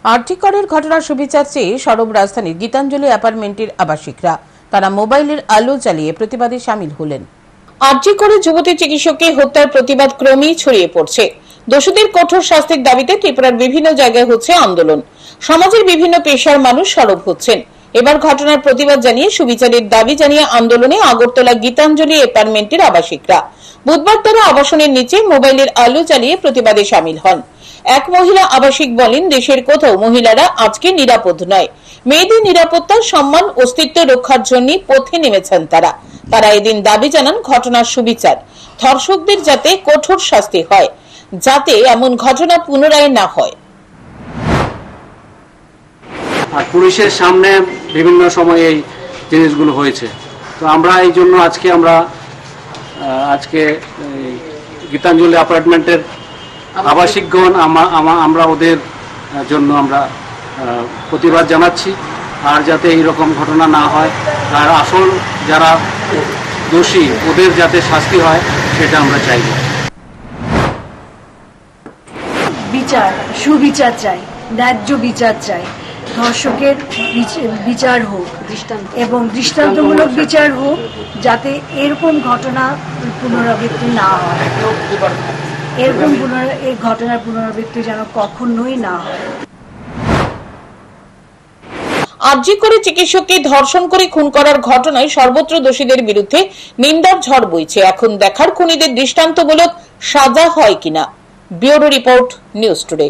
আরটিকরের ঘটনার সুবিচার চেয়ে সরব রাজধানীর গীতাঞ্জলি অ্যাপার্টমেন্টের আবাসিকরা। তারা মোবাইলের আলো জ্বালিয়ে প্রতিবাদে সামিল হলেন। আরটিকরে যুবতী চিকিৎসককে হত্যার প্রতিবাদ ক্রমেই ছড়িয়ে পড়ছে। দোষীদের কঠোর শাস্তির দাবিতে ত্রিপুরার বিভিন্ন জায়গায় হচ্ছে আন্দোলন। সমাজের বিভিন্ন পেশার মানুষ সরব হচ্ছেন। এবার ঘটনার প্রতিবাদ জানিয়ে সুবিচারের দাবি জানিয়ে আন্দোলনে আগরতলা গীতাঞ্জলি অ্যাপার্টমেন্টের আবাসিকরা। বুধবার তারা আবাসনের নিচে মোবাইলের আলো জ্বালিয়ে প্রতিবাদে সামিল হন। এক মহিলা আবাসিক বলেন, দেশের কোথাও মহিলারা আজকে নিরাপদ নয়। মেয়েদের নিরাপত্তা, সম্মান, অস্তিত্ব রক্ষার জন্য পথে নেমেছেন তারা এদিন দাবি জানান ঘটনার সুবিচার, ধর্ষকদের যাতে কঠোর শাস্তি হয়, যাতে এমন ঘটনা পুনরায় না হয়। আর পুলিশের সামনে বিভিন্ন সময় এই জিনিসগুলো হয়েছে, তো আমরা এই জন্য আজকে গীতাঞ্জলি অ্যাপার্টমেন্টের আবাসিকগণ আমরা ওদের জন্য আমরা প্রতিবাদ জানাচ্ছি, আর যাতে এইরকম ঘটনা না হয়, আর আসল যারা দোষী ওদের যাতে শাস্তি হয় সেটা আমরা চাইব। বিচার, সুবিচার চাই, ন্যায্য বিচার চাই, ধর্ষকের বিচার হোক এবং দৃষ্টান্তমূলক বিচার হোক, যাতে এরকম ঘটনা পুনরাবৃত্তি না হয়। এই ঘটনার পুনরাবৃত্তি যেন কখনোই না হয়। আরজি করে চিকিৎসককে ধর্ষণ করে খুন করার ঘটনায় সর্বত্র দোষীদের বিরুদ্ধে নিন্দার ঝড় বইছে। এখন দেখার খুনিদের দৃষ্টান্তমূলক সাজা হয় কিনা। Bureau report, news today.